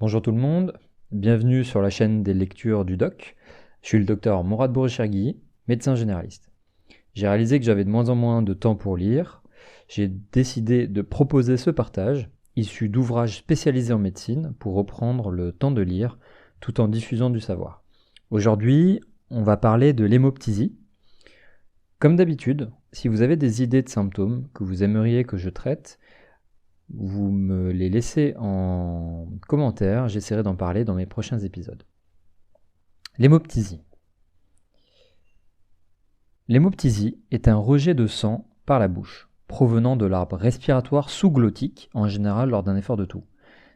Bonjour tout le monde, bienvenue sur la chaîne des lectures du doc. Je suis le docteur Mourad Bourrechergui, médecin généraliste. J'ai réalisé que j'avais de moins en moins de temps pour lire. J'ai décidé de proposer ce partage, issu d'ouvrages spécialisés en médecine, pour reprendre le temps de lire, tout en diffusant du savoir. Aujourd'hui, on va parler de l'hémoptysie. Comme d'habitude, si vous avez des idées de symptômes que vous aimeriez que je traite, vous me les laissez en commentaire, j'essaierai d'en parler dans mes prochains épisodes. L'hémoptysie. L'hémoptysie est un rejet de sang par la bouche, provenant de l'arbre respiratoire sous-glottique, en général lors d'un effort de toux.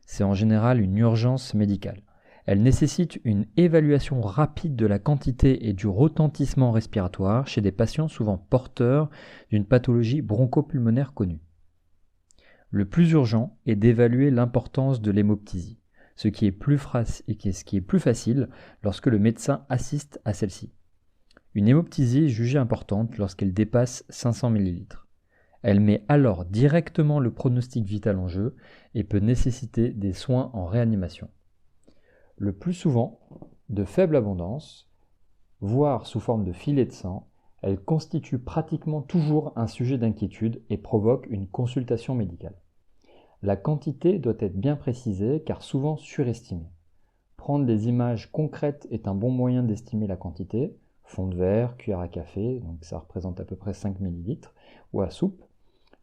C'est en général une urgence médicale. Elle nécessite une évaluation rapide de la quantité et du retentissement respiratoire chez des patients souvent porteurs d'une pathologie bronchopulmonaire connue. Le plus urgent est d'évaluer l'importance de l'hémoptysie, ce qui est plus facile lorsque le médecin assiste à celle-ci. Une hémoptysie est jugée importante lorsqu'elle dépasse 500 ml. Elle met alors directement le pronostic vital en jeu et peut nécessiter des soins en réanimation. Le plus souvent, de faible abondance, voire sous forme de filets de sang, elle constitue pratiquement toujours un sujet d'inquiétude et provoque une consultation médicale. La quantité doit être bien précisée car souvent surestimée. Prendre des images concrètes est un bon moyen d'estimer la quantité. Fond de verre, cuillère à café, donc ça représente à peu près 5 ml, ou à soupe,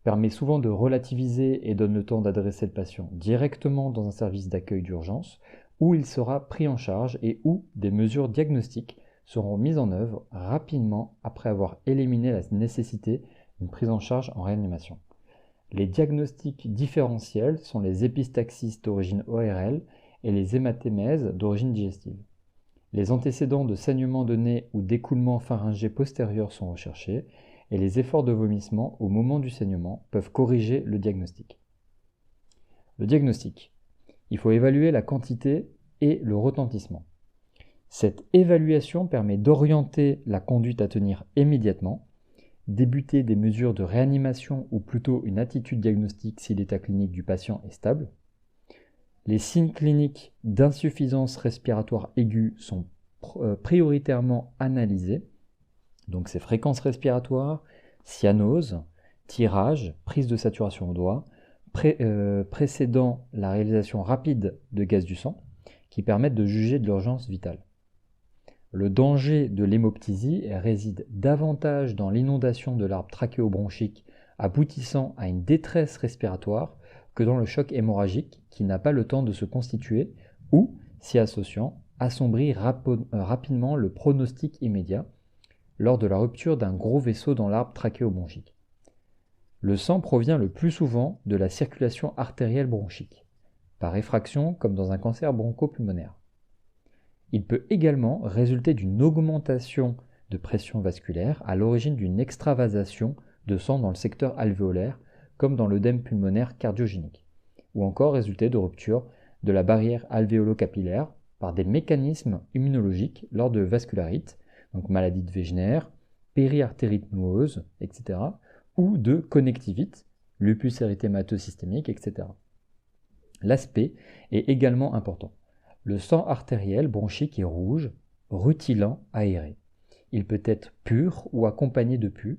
permet souvent de relativiser et donne le temps d'adresser le patient directement dans un service d'accueil d'urgence où il sera pris en charge et où des mesures diagnostiques seront mises en œuvre rapidement après avoir éliminé la nécessité d'une prise en charge en réanimation. Les diagnostics différentiels sont les épistaxis d'origine ORL et les hématémèses d'origine digestive. Les antécédents de saignement de nez ou d'écoulement pharyngé postérieur sont recherchés et les efforts de vomissement au moment du saignement peuvent corriger le diagnostic. Le diagnostic. Il faut évaluer la quantité et le retentissement. Cette évaluation permet d'orienter la conduite à tenir immédiatement, débuter des mesures de réanimation ou plutôt une attitude diagnostique si l'état clinique du patient est stable. Les signes cliniques d'insuffisance respiratoire aiguë sont prioritairement analysés. Donc c'est fréquence respiratoire, cyanose, tirage, prise de saturation au doigt, précédant la réalisation rapide de gaz du sang, qui permettent de juger de l'urgence vitale. Le danger de l'hémoptysie réside davantage dans l'inondation de l'arbre trachéobronchique aboutissant à une détresse respiratoire que dans le choc hémorragique qui n'a pas le temps de se constituer ou, s'y associant, assombrit rapidement le pronostic immédiat lors de la rupture d'un gros vaisseau dans l'arbre trachéobronchique. Le sang provient le plus souvent de la circulation artérielle bronchique, par effraction comme dans un cancer bronchopulmonaire. Il peut également résulter d'une augmentation de pression vasculaire à l'origine d'une extravasation de sang dans le secteur alvéolaire, comme dans l'œdème pulmonaire cardiogénique, ou encore résulter de rupture de la barrière alvéolo-capillaire par des mécanismes immunologiques lors de vascularites, donc maladie de Wegener, périartérite noueuse, etc., ou de connectivite, lupus érythémateux systémique, etc. L'aspect est également important. Le sang artériel bronchique est rouge, rutilant, aéré. Il peut être pur ou accompagné de pus.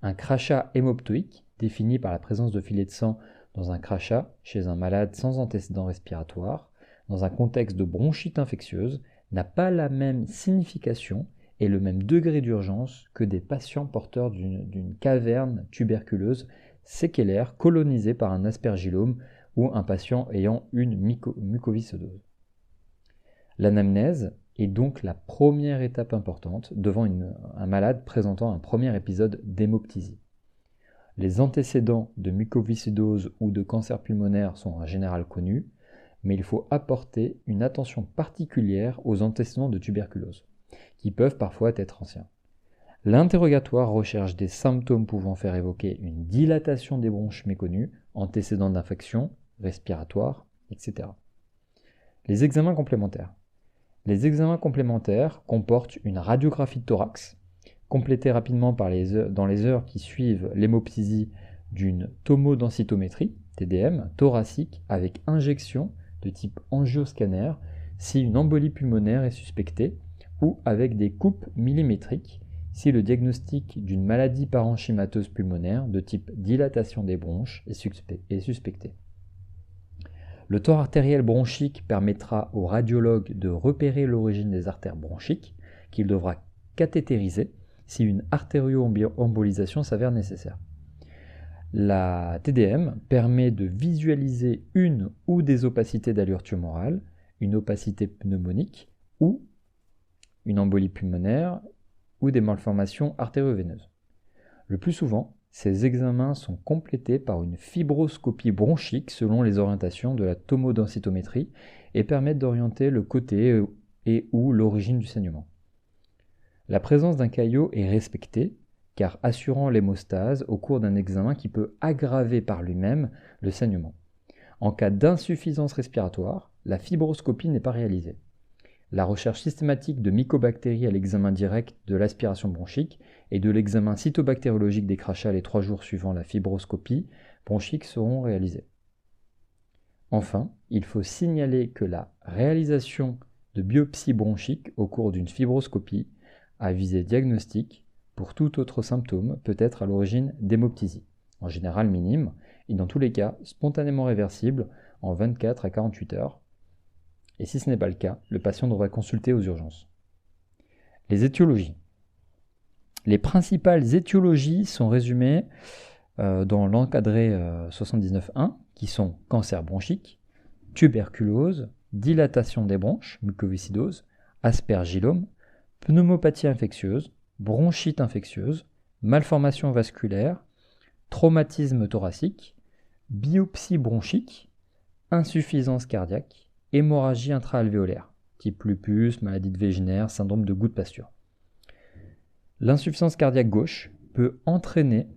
Un crachat hémoptoïque, défini par la présence de filets de sang dans un crachat chez un malade sans antécédent respiratoire, dans un contexte de bronchite infectieuse, n'a pas la même signification et le même degré d'urgence que des patients porteurs d'une caverne tuberculeuse séquellaire colonisée par un aspergillome ou un patient ayant une mucoviscidose. L'anamnèse est donc la première étape importante devant un malade présentant un premier épisode d'hémoptysie. Les antécédents de mucoviscidose ou de cancer pulmonaire sont en général connus, mais il faut apporter une attention particulière aux antécédents de tuberculose, qui peuvent parfois être anciens. L'interrogatoire recherche des symptômes pouvant faire évoquer une dilatation des bronches méconnues, antécédents d'infection, respiratoire, etc. Les examens complémentaires. Les examens complémentaires comportent une radiographie de thorax, complétée rapidement dans les heures qui suivent l'hémoptysie d'une tomodensitométrie, TDM, thoracique avec injection de type angioscanner si une embolie pulmonaire est suspectée, ou avec des coupes millimétriques si le diagnostic d'une maladie parenchymateuse pulmonaire de type dilatation des bronches est suspecté. Le tort artériel bronchique permettra au radiologue de repérer l'origine des artères bronchiques qu'il devra cathétériser si une artério-embolisation s'avère nécessaire. La TDM permet de visualiser une ou des opacités d'allure tumorale, une opacité pneumonique ou une embolie pulmonaire ou des malformations artério-veineuses. Le plus souvent, ces examens sont complétés par une fibroscopie bronchique selon les orientations de la tomodensitométrie et permettent d'orienter le côté et ou l'origine du saignement. La présence d'un caillot est respectée car assurant l'hémostase au cours d'un examen qui peut aggraver par lui-même le saignement. En cas d'insuffisance respiratoire, la fibroscopie n'est pas réalisée. La recherche systématique de mycobactéries à l'examen direct de l'aspiration bronchique et de l'examen cytobactériologique des crachats les 3 jours suivant la fibroscopie bronchique seront réalisés. Enfin, il faut signaler que la réalisation de biopsie bronchique au cours d'une fibroscopie à visée diagnostique pour tout autre symptôme peut être à l'origine d'hémoptysie, en général minime, et dans tous les cas spontanément réversible en 24 à 48 heures. Et si ce n'est pas le cas, le patient devrait consulter aux urgences. Les étiologies. Les principales étiologies sont résumées dans l'encadré 79.1, qui sont cancer bronchique, tuberculose, dilatation des bronches, mucoviscidose, aspergillome, pneumopathie infectieuse, bronchite infectieuse, malformation vasculaire, traumatisme thoracique, biopsie bronchique, insuffisance cardiaque, hémorragie intra-alvéolaire, type lupus, maladie de Wegener, syndrome de Gout-Pasture. L'insuffisance cardiaque gauche peut entraîner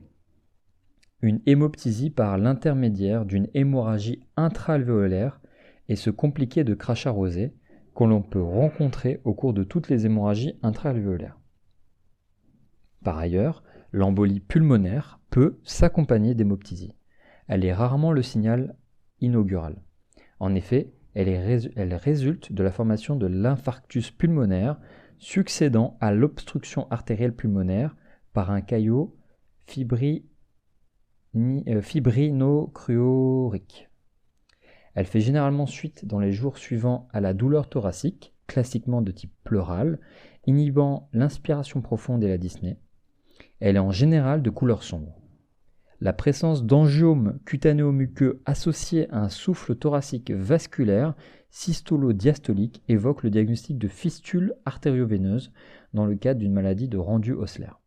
une hémoptysie par l'intermédiaire d'une hémorragie intra-alvéolaire et se compliquer de crachats rosés que l'on peut rencontrer au cours de toutes les hémorragies intra-alvéolaires. Par ailleurs, l'embolie pulmonaire peut s'accompagner d'hémoptysie. Elle est rarement le signal inaugural. En effet, elle résulte de la formation de l'infarctus pulmonaire succédant à l'obstruction artérielle pulmonaire par un caillot fibrinocruorique. Elle fait généralement suite dans les jours suivants à la douleur thoracique, classiquement de type pleural, inhibant l'inspiration profonde et la dyspnée. Elle est en général de couleur sombre. La présence d'angiomes cutanéo-muqueux associés à un souffle thoracique vasculaire systolo-diastolique évoque le diagnostic de fistule artério-veineuse dans le cadre d'une maladie de rendu oculaire.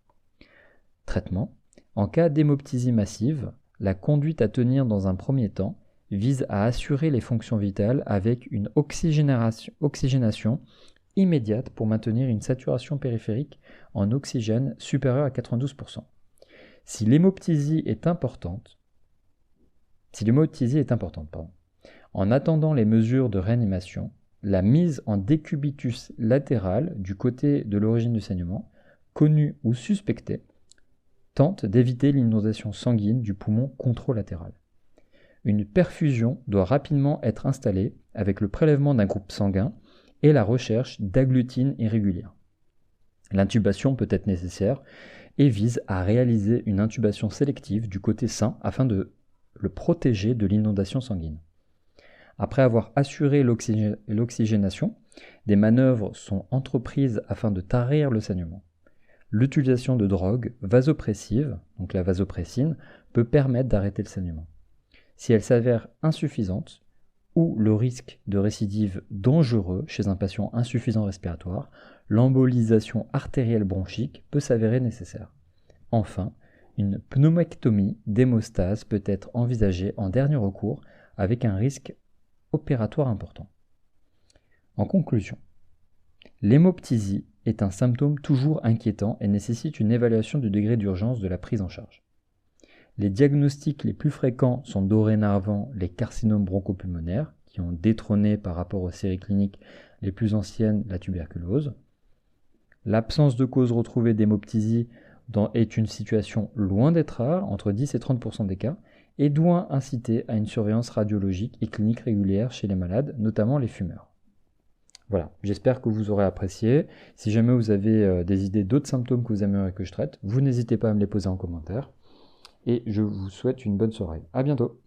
Traitement. En cas d'hémoptysie massive, la conduite à tenir dans un premier temps vise à assurer les fonctions vitales avec une oxygénation immédiate pour maintenir une saturation périphérique en oxygène supérieure à 92%. Si l'hémoptysie est importante, en attendant les mesures de réanimation, la mise en décubitus latéral du côté de l'origine du saignement, connue ou suspectée, tente d'éviter l'inondation sanguine du poumon contralatéral. Une perfusion doit rapidement être installée avec le prélèvement d'un groupe sanguin et la recherche d'agglutine irrégulière. L'intubation peut être nécessaire et vise à réaliser une intubation sélective du côté sain afin de le protéger de l'inondation sanguine. Après avoir assuré l'oxygénation, des manœuvres sont entreprises afin de tarir le saignement. L'utilisation de drogues vasopressives, donc la vasopressine, peut permettre d'arrêter le saignement. Si elle s'avère insuffisante, ou le risque de récidive dangereux chez un patient insuffisant respiratoire, l'embolisation artérielle bronchique peut s'avérer nécessaire. Enfin, une pneumectomie d'hémostase peut être envisagée en dernier recours avec un risque opératoire important. En conclusion, l'hémoptysie est un symptôme toujours inquiétant et nécessite une évaluation du degré d'urgence de la prise en charge. Les diagnostics les plus fréquents sont dorénavant les carcinomes bronchopulmonaires, qui ont détrôné par rapport aux séries cliniques les plus anciennes la tuberculose. L'absence de cause retrouvée d'hémoptysie est une situation loin d'être rare, entre 10 et 30% des cas, et doit inciter à une surveillance radiologique et clinique régulière chez les malades, notamment les fumeurs. Voilà, j'espère que vous aurez apprécié. Si jamais vous avez des idées d'autres symptômes que vous aimeriez que je traite, vous n'hésitez pas à me les poser en commentaire. Et je vous souhaite une bonne soirée. À bientôt.